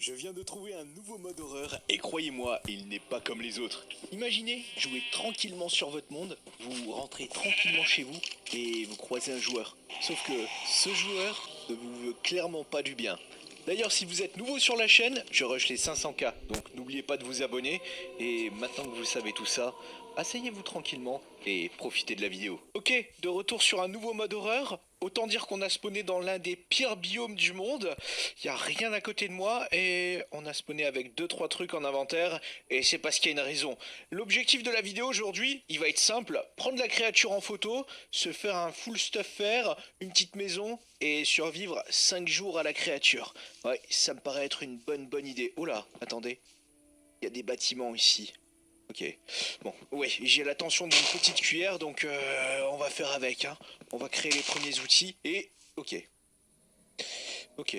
Je viens de trouver un nouveau mode horreur et croyez-moi, il n'est pas comme les autres. Imaginez, jouez tranquillement sur votre monde, vous rentrez tranquillement chez vous et vous croisez un joueur. Sauf que ce joueur ne vous veut clairement pas du bien. D'ailleurs, si vous êtes nouveau sur la chaîne, je rush les 500K, donc n'oubliez pas de vous abonner. Et maintenant que vous savez tout ça, asseyez-vous tranquillement et profitez de la vidéo. Ok, de retour sur un nouveau mode horreur. Autant dire qu'on a spawné dans l'un des pires biomes du monde. Y a rien à côté de moi et on a spawné avec 2-3 trucs en inventaire et c'est parce qu'il y a une raison. L'objectif de la vidéo aujourd'hui, il va être simple. Prendre la créature en photo, se faire un full stuff faire, une petite maison et survivre 5 jours à la créature. Ouais, ça me paraît être une bonne idée. Oh là, attendez. Il y a des bâtiments ici. Ok. Bon, ouais, j'ai l'attention d'une petite cuillère, donc on va faire avec. Hein. On va créer les premiers outils et... Ok. Ok.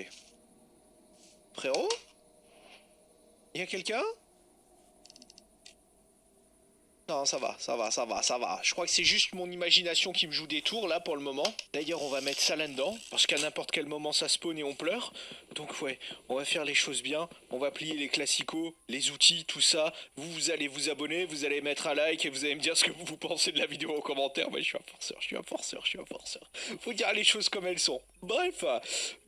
Frérot? Y a quelqu'un? Non, ça va. Je crois que c'est juste mon imagination qui me joue des tours là pour le moment. D'ailleurs, on va mettre ça là-dedans, parce qu'à n'importe quel moment ça spawn et on pleure. Donc ouais, on va faire les choses bien. On va plier les classicos, les outils, tout ça. Vous allez vous abonner, vous allez mettre un like et vous allez me dire ce que vous pensez de la vidéo en commentaire. Mais je suis un forceur. Faut dire les choses comme elles sont. Bref,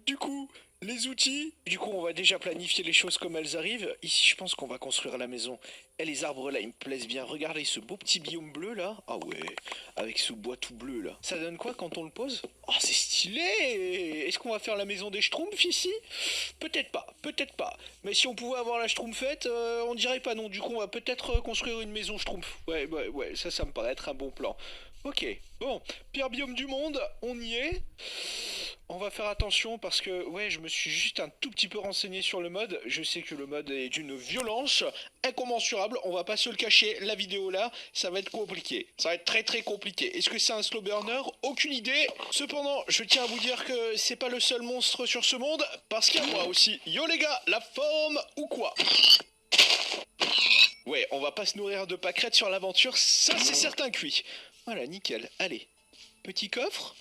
du coup... Les outils, du coup on va déjà planifier les choses comme elles arrivent. Ici je pense qu'on va construire la maison. Et les arbres là ils me plaisent bien. Regardez ce beau petit biome bleu là. Ah ouais, avec ce bois tout bleu là. Ça donne quoi quand on le pose? Oh c'est stylé. Est-ce qu'on va faire la maison des Schtroumpfs ici? Peut-être pas. Mais si on pouvait avoir la Schtroumpfette, on dirait pas non. Du coup on va peut-être construire une maison Schtroumpf. Ouais, ça me paraît être un bon plan. Ok, bon, pire biome du monde, on y est. On va faire attention parce que, ouais, je me suis juste un tout petit peu renseigné sur le mode. Je sais que le mode est d'une violence incommensurable. On va pas se le cacher, la vidéo là, ça va être compliqué. Ça va être très compliqué. Est-ce que c'est un slow burner? Aucune idée. Cependant, je tiens à vous dire que c'est pas le seul monstre sur ce monde, parce qu'il y a moi aussi. Yo les gars, la forme ou quoi? Ouais, on va pas se nourrir de pâquerettes sur l'aventure, ça c'est certain cuit. Voilà, nickel. Allez, petit coffre.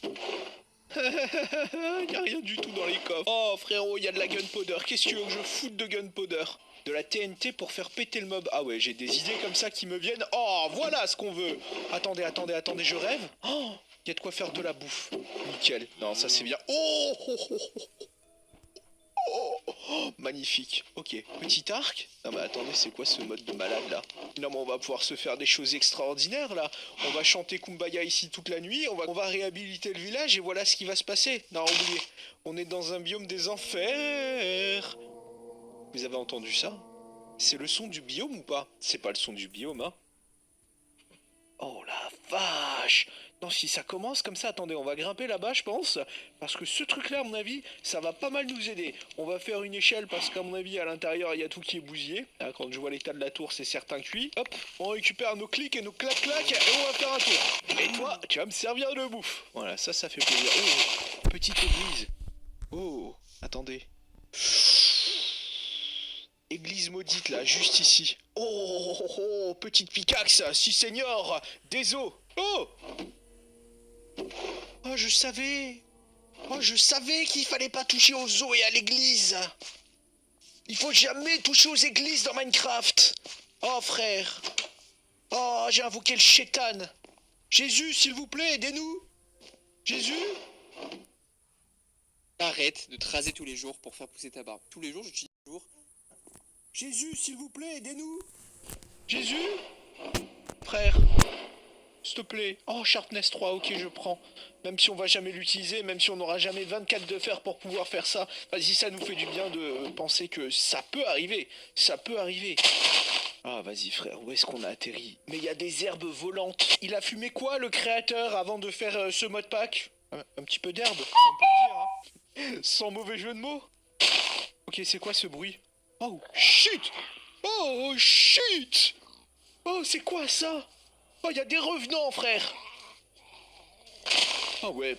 Y a rien du tout dans les coffres. Oh frérot, y a de la gunpowder. Qu'est-ce que tu veux que je foute de gunpowder? De la TNT pour faire péter le mob. Ah ouais, j'ai des idées comme ça qui me viennent. Oh, voilà ce qu'on veut. Attendez, je rêve. Oh, y a de quoi faire de la bouffe. Nickel. Non, ça c'est bien. Oh, magnifique. Ok, petit arc. Non mais attendez, c'est quoi ce mode de malade là? Non mais on va pouvoir se faire des choses extraordinaires là. On va chanter Kumbaya ici toute la nuit, on va réhabiliter le village et voilà ce qui va se passer. Non, oubliez, on est dans un biome des enfers. Vous avez entendu ça? C'est le son du biome ou pas? C'est pas le son du biome, hein? Oh la vache! Non, si ça commence comme ça, attendez, on va grimper là-bas, je pense. Parce que ce truc-là, à mon avis, ça va pas mal nous aider. On va faire une échelle parce qu'à mon avis, à l'intérieur, il y a tout qui est bousillé. Là, quand je vois l'état de la tour, c'est certain cuit. Hop, on récupère nos clics et nos clac-clac et on va faire un tour. Et toi, tu vas me servir de bouffe. Voilà, ça fait plaisir. Oh, petite église. Oh, attendez. Église maudite là, juste ici. Oh, petite pickaxe, si seigneur, des os. Oh, je savais. Oh, je savais qu'il fallait pas toucher aux os et à l'église. Il faut jamais toucher aux églises dans Minecraft. Oh frère. Oh, j'ai invoqué le chétan. Jésus, s'il vous plaît, aidez-nous. Jésus. Arrête de te raser tous les jours pour faire pousser ta barbe. Tous les jours, j'utilise toujours. Jésus, s'il vous plaît, aidez-nous. Jésus. Frère. S'il te plaît. Oh, Sharpness 3, ok, je prends. Même si on va jamais l'utiliser, même si on n'aura jamais 24 de fer pour pouvoir faire ça. Vas-y, ça nous fait du bien de penser que ça peut arriver. Ça peut arriver. Ah, vas-y, frère, où est-ce qu'on a atterri? Mais il y a des herbes volantes. Il a fumé quoi, le créateur, avant de faire ce mode pack? Un petit peu d'herbe, on peut le dire, hein. Sans mauvais jeu de mots. Ok, c'est quoi ce bruit? Oh, shit! Oh, shit! Oh, c'est quoi ça? Oh, il y a des revenants, frère! Ah ouais.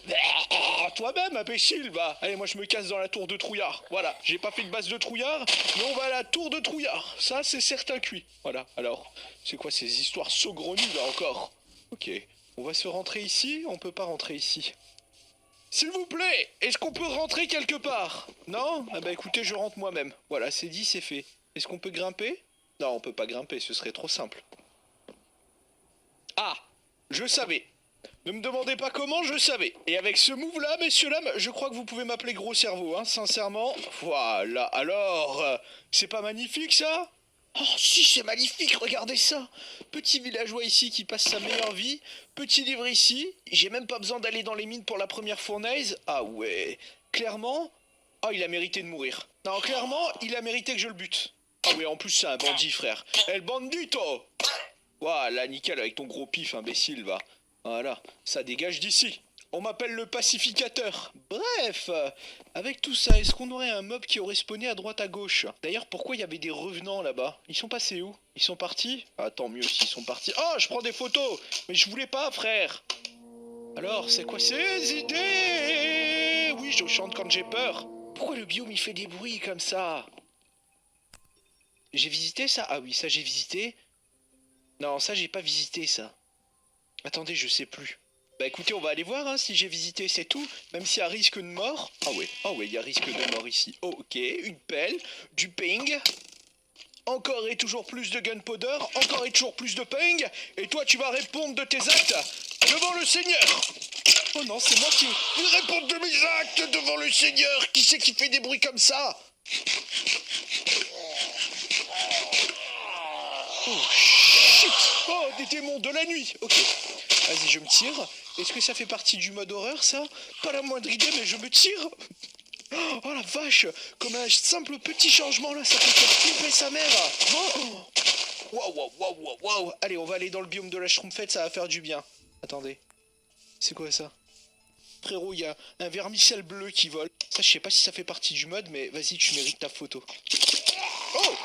Toi-même, imbécile, va. Allez, moi je me casse dans la tour de Trouillard. Voilà, j'ai pas fait de base de Trouillard, mais on va à la tour de Trouillard. Ça, c'est certain cuit. Voilà, alors, c'est quoi ces histoires saugrenues, là, encore? Ok, on va se rentrer ici, on peut pas rentrer ici. S'il vous plaît, est-ce qu'on peut rentrer quelque part? Non? Ah bah écoutez, je rentre moi-même. Voilà, c'est dit, c'est fait. Est-ce qu'on peut grimper? Non, on peut pas grimper, ce serait trop simple. Ah! Je savais. Ne me demandez pas comment, je savais. Et avec ce move-là, messieurs, dames, je crois que vous pouvez m'appeler gros cerveau, hein, sincèrement. Voilà, alors, c'est pas magnifique, ça? Oh, si, c'est magnifique, regardez ça. Petit villageois ici qui passe sa meilleure vie. Petit livre ici. J'ai même pas besoin d'aller dans les mines pour la première fournaise. Ah ouais, clairement... Oh, il a mérité de mourir. Non, clairement, il a mérité que je le bute. Ah oui, en plus, c'est un bandit, frère. El bandito! Voilà, nickel, avec ton gros pif, imbécile, va. Voilà, ça dégage d'ici. On m'appelle le pacificateur. Bref, avec tout ça, est-ce qu'on aurait un mob qui aurait spawné à droite à gauche? D'ailleurs, pourquoi il y avait des revenants là-bas? Ils sont passés où? Ils sont partis? Ah, tant mieux s'ils sont partis. Oh, je prends des photos! Mais je voulais pas, frère! Alors, c'est quoi ces idées? Oui, je chante quand j'ai peur. Pourquoi le biome il fait des bruits comme ça? J'ai visité ça? Ah oui, ça j'ai visité. Non, ça j'ai pas visité ça. Attendez, je sais plus. Bah écoutez, on va aller voir hein, si j'ai visité, c'est tout. Même s'il y a risque de mort. Ah ouais, il y a risque de mort ici. Oh, ok, une pelle, du ping. Encore et toujours plus de gunpowder, encore et toujours plus de ping. Et toi, tu vas répondre de tes actes devant le Seigneur. Oh non, c'est moi qui vais répondre de mes actes devant le Seigneur. Qui c'est qui fait des bruits comme ça? Oh shit! Oh, des démons de la nuit. Ok. Vas-y, je me tire. Est-ce que ça fait partie du mode horreur, ça? Pas la moindre idée, mais je me tire. Oh la vache! Comme un simple petit changement, là, ça peut faire flipper sa mère. Oh. Waouh, waouh, waouh, waouh, waouh. Allez, on va aller dans le biome de la schtroumpfette, ça va faire du bien. Attendez. C'est quoi ça? Frérot, il y a un vermicelle bleu qui vole. Ça, je sais pas si ça fait partie du mode, mais vas-y, tu mérites ta photo. Oh!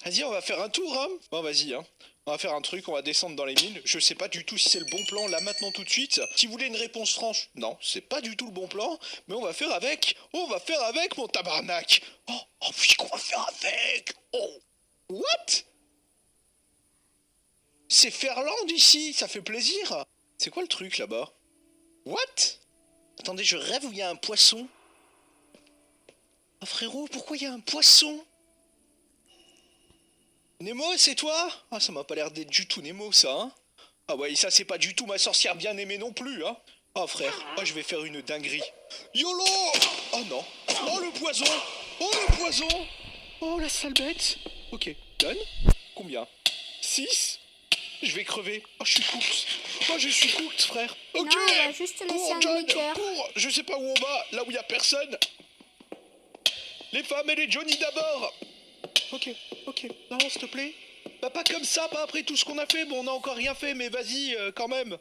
Vas-y, on va faire un tour, hein. Bon, vas-y, hein. On va faire un truc, on va descendre dans les mines. Je sais pas du tout si c'est le bon plan là maintenant tout de suite. Si vous voulez une réponse franche, non, c'est pas du tout le bon plan. Mais on va faire avec. On va faire avec mon tabarnak. Oh oui, qu'on va faire avec. Oh, what? C'est Ferland ici, ça fait plaisir. C'est quoi le truc là-bas? What? Attendez, je rêve où il y a un poisson. Ah frérot, pourquoi il y a un poisson? Nemo, c'est toi? Ah, ça m'a pas l'air d'être du tout Nemo, ça, hein? Ah ouais, ça c'est pas du tout ma sorcière bien aimée non plus, hein? Oh frère, oh je vais faire une dinguerie. YOLO! Oh non. Oh le poison! Oh le poison! Oh la sale bête! Ok, donne. Combien? 6. Je vais crever. Oh je suis cooked. Oh je suis cooked frère. Ok! Non, on va juste laisser Cours un John! demi-cœur. Cours! Je sais pas où on va, là où y a personne. Les femmes et les Johnny d'abord! Ok, ok. Non, s'il te plaît. Bah pas comme ça, pas après tout ce qu'on a fait. Bon, on a encore rien fait, mais vas-y, quand même.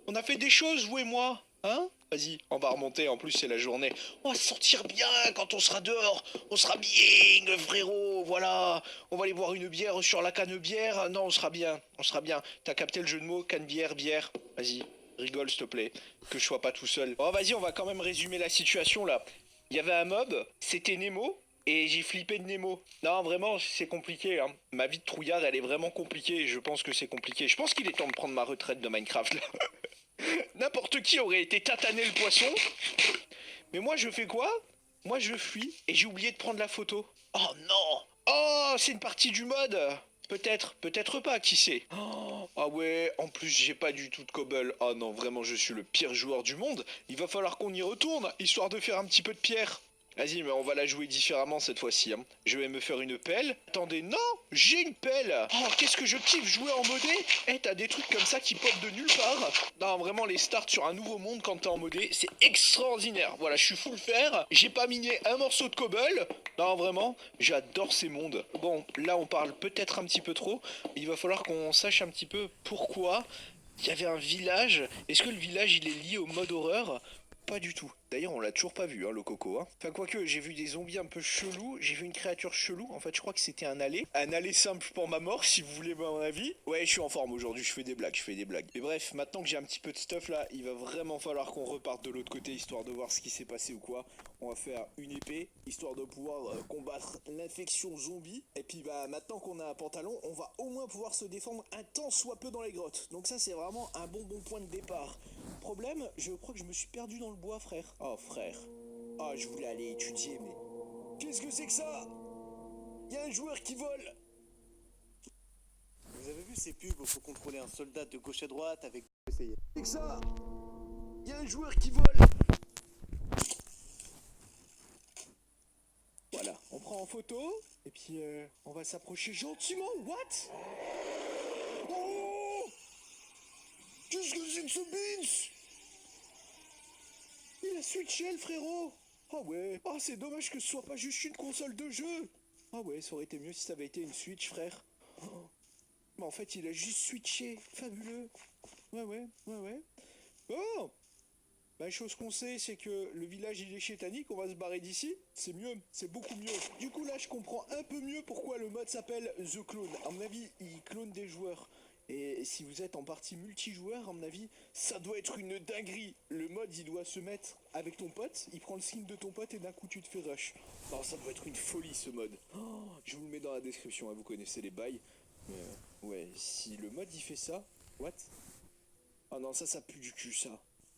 On a fait des choses, vous et moi. Hein? Vas-y, on va remonter. En plus, c'est la journée. On va se sentir bien quand on sera dehors. On sera bien, frérot. Voilà. On va aller boire une bière sur la canne-bière. Non, on sera bien. On sera bien. T'as capté le jeu de mots? Canne-bière, bière. Vas-y, rigole, s'il te plaît. Que je sois pas tout seul. Oh, vas-y, on va quand même résumer la situation, là. Il y avait un mob. C'était Nemo. Et j'ai flippé de Nemo. Non, vraiment, c'est compliqué. Hein. Ma vie de trouillard, elle est vraiment compliquée. Je pense que c'est compliqué. Je pense qu'il est temps de prendre ma retraite de Minecraft, là. N'importe qui aurait été tataner le poisson. Mais moi, je fais quoi? Moi, je fuis et j'ai oublié de prendre la photo. Oh non! Oh, c'est une partie du mode. Peut-être, peut-être pas, qui sait? Oh, ah ouais, en plus j'ai pas du tout de cobble. Oh non, vraiment je suis le pire joueur du monde. Il va falloir qu'on y retourne, histoire de faire un petit peu de pierre. Vas-y, mais on va la jouer différemment cette fois-ci. Hein. Je vais me faire une pelle. Attendez, non, j'ai une pelle. Oh, qu'est-ce que je kiffe jouer en modé. Eh, t'as des trucs comme ça qui popent de nulle part. Non, vraiment, les starts sur un nouveau monde quand t'es en modé, c'est extraordinaire. Voilà, je suis full fer. J'ai pas miné un morceau de cobble. Non, vraiment, j'adore ces mondes. Bon, là, on parle peut-être un petit peu trop. Il va falloir qu'on sache un petit peu pourquoi il y avait un village. Est-ce que le village, il est lié au mode horreur? Pas du tout. D'ailleurs, on l'a toujours pas vu, hein, le coco. Hein. Enfin, quoique, j'ai vu des zombies un peu chelous, j'ai vu une créature chelou. En fait, je crois que c'était un allé. Un allé simple pour ma mort, si vous voulez mon avis. Ouais, je suis en forme aujourd'hui, je fais des blagues, je fais des blagues. Mais bref, maintenant que j'ai un petit peu de stuff là, il va vraiment falloir qu'on reparte de l'autre côté, histoire de voir ce qui s'est passé ou quoi. On va faire une épée, histoire de pouvoir combattre l'infection zombie. Et puis, bah, maintenant qu'on a un pantalon, on va au moins pouvoir se défendre un tant soit peu dans les grottes. Donc ça, c'est vraiment un bon point de départ. Problème, je crois que je me suis perdu dans le bois, frère. Oh, frère. Ah, je voulais aller étudier, mais... Qu'est-ce que c'est que ça? Il y a un joueur qui vole. Vous avez vu ces pubs où il faut contrôler un soldat de gauche à droite avec... Essayez. C'est que ça? Il y a un joueur qui vole. Voilà, on prend en photo, et puis on va s'approcher gentiment. What? Oh! Qu'est-ce que c'est que ce Beans? Il a switché, le frérot. Ah ouais. Ah, c'est dommage que ce soit pas juste une console de jeu. Ah ouais, ça aurait été mieux si ça avait été une Switch, frère. Oh. Mais en fait, il a juste switché. Fabuleux. Ouais. Oh! La chose qu'on sait, c'est que le village il est chétanique, on va se barrer d'ici. C'est mieux, c'est beaucoup mieux. Du coup là, je comprends un peu mieux pourquoi le mode s'appelle The Clone. À mon avis, il clone des joueurs. Et si vous êtes en partie multijoueur, à mon avis, ça doit être une dinguerie. Le mode, il doit se mettre avec ton pote, il prend le skin de ton pote et d'un coup tu te fais rush. Non, ça doit être une folie ce mode. Oh, je vous le mets dans la description, hein, vous connaissez les bails. Mais ouais, si le mode il fait ça, what? Oh non, ça pue du cul ça.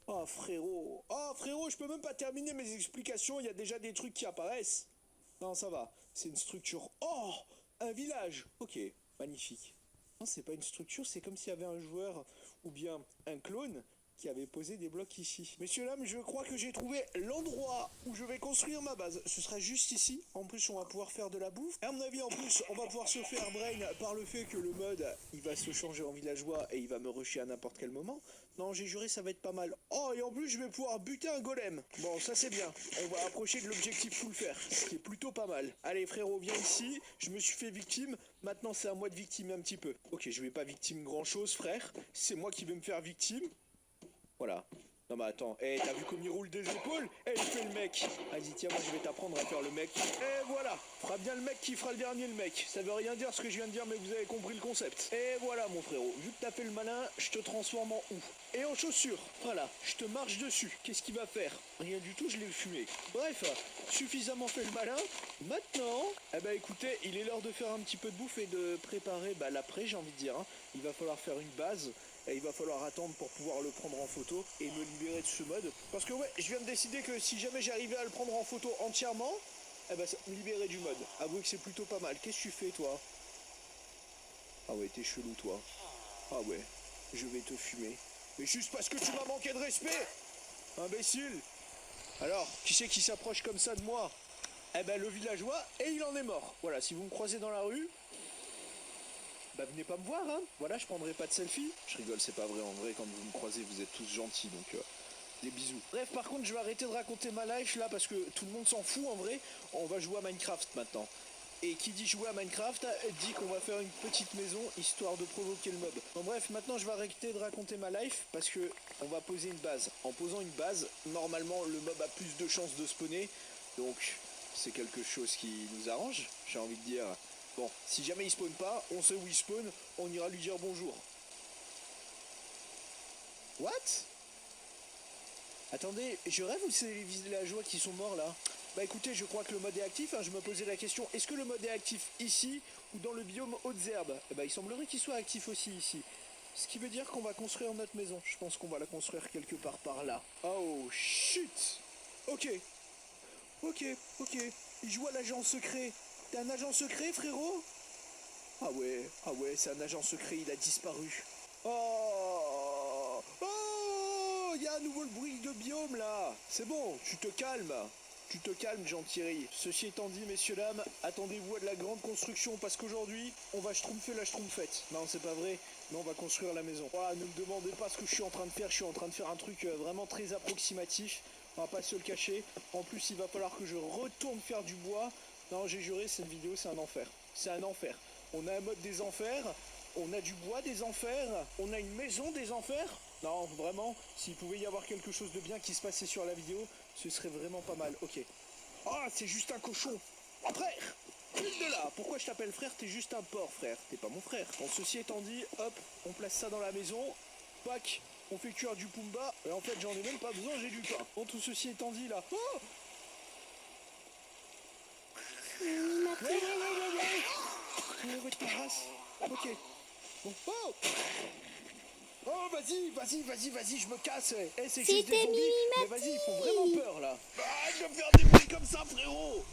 Oh frérot, je peux même pas terminer mes explications, il y a déjà des trucs qui apparaissent. Non, ça va, c'est une structure. Oh, un village. Ok, magnifique. Non, c'est pas une structure, c'est comme s'il y avait un joueur ou bien un clone qui avait posé des blocs ici. Messieurs, dames, je crois que j'ai trouvé l'endroit où je vais construire ma base. Ce sera juste ici. En plus, on va pouvoir faire de la bouffe. Et à mon avis, en plus, on va pouvoir se faire brain par le fait que le mode, il va se changer en villageois et il va me rusher à n'importe quel moment. Non, j'ai juré, ça va être pas mal. Oh, et en plus, je vais pouvoir buter un golem. Bon, ça c'est bien. On va approcher de l'objectif full faire, ce qui est plutôt pas mal. Allez, frérot, viens ici. Je me suis fait victime. Maintenant, c'est à moi de victimer un petit peu. Ok, je vais pas victime grand chose, frère. C'est moi qui vais me faire victime. Voilà. Non mais attends, t'as vu comme il roule des épaules? Il fait le mec. Vas-y, tiens, moi je vais t'apprendre à faire le mec. Et voilà, fera bien le mec qui fera le dernier le mec. Ça veut rien dire ce que je viens de dire, mais vous avez compris le concept. Et voilà mon frérot, vu que t'as fait le malin, je te transforme en ou. Et en chaussure, voilà, je te marche dessus. Qu'est-ce qu'il va faire? Rien du tout, je l'ai fumé. Bref, suffisamment fait le malin. Maintenant, écoutez, il est l'heure de faire un petit peu de bouffe et de préparer l'après, j'ai envie de dire. Hein. Il va falloir faire une base. Et il va falloir attendre pour pouvoir le prendre en photo et me libérer de ce mode. Parce que ouais, je viens de décider que si jamais j'arrivais à le prendre en photo entièrement, ça me libérer du mode. Avouez que c'est plutôt pas mal. Qu'est-ce que tu fais toi? Ah ouais, t'es chelou toi. Ah ouais, je vais te fumer. Mais juste parce que tu m'as manqué de respect, imbécile. Alors, qui c'est qui s'approche comme ça de moi? Le villageois, et il en est mort. Voilà, si vous me croisez dans la rue... venez pas me voir, hein. Voilà, je prendrai pas de selfie. Je rigole, c'est pas vrai. En vrai, quand vous me croisez, vous êtes tous gentils, donc des bisous. Bref, par contre, je vais arrêter de raconter ma life là parce que tout le monde s'en fout en vrai. On va jouer à Minecraft maintenant. Et qui dit jouer à Minecraft dit qu'on va faire une petite maison histoire de provoquer le mob. Bon bref, maintenant je vais arrêter de raconter ma life parce que on va poser une base. En posant une base, normalement le mob a plus de chances de spawner. Donc c'est quelque chose qui nous arrange, j'ai envie de dire. Bon, si jamais il spawn pas, on sait où il spawn, on ira lui dire bonjour. What? Attendez, je rêve ou c'est les villageois qui sont morts là? Bah écoutez, je crois que le mode est actif, hein, je me posais la question, est-ce que le mode est actif ici ou dans le biome hautes herbes? Il semblerait qu'il soit actif aussi ici. Ce qui veut dire qu'on va construire notre maison. Je pense qu'on va la construire quelque part par là. Oh shit. Ok. Il joue à l'agent secret. T'es un agent secret, frérot? Ah ouais, c'est un agent secret, il a disparu. Oh, il y a à nouveau le bruit de biome là. C'est bon, tu te calmes, Jean-Thierry. Ceci étant dit, messieurs, dames, attendez-vous à de la grande construction parce qu'aujourd'hui, on va schtroumpfer la schtroumpfette. Non, c'est pas vrai, mais on va construire la maison. Oh, ne me demandez pas ce que je suis en train de faire, je suis en train de faire un truc vraiment très approximatif. On va pas se le cacher. En plus, il va falloir que je retourne faire du bois. Non, j'ai juré, cette vidéo, c'est un enfer. C'est un enfer. On a un mode des enfers, on a du bois des enfers, on a une maison des enfers. Non, vraiment, s'il pouvait y avoir quelque chose de bien qui se passait sur la vidéo, Ce serait vraiment pas mal, ok. Ah, c'est juste un cochon. Frère, file de là. Pourquoi je t'appelle frère? T'es juste un porc, frère. T'es pas mon frère. Bon, ceci étant dit, hop, on place ça dans la maison. Pac, on fait cuire du pumba. Et en fait, j'en ai même pas besoin, j'ai du pain. Bon, tout ceci étant dit, là. Oh, ouais, ta race. Ok. Bon, oh. Oh, vas-y, je me casse. Eh, c'est juste des C'était zombies. Mimi Mais vas-y, ils font vraiment peur, là. Ah, je vais me faire des bruits comme ça, frérot.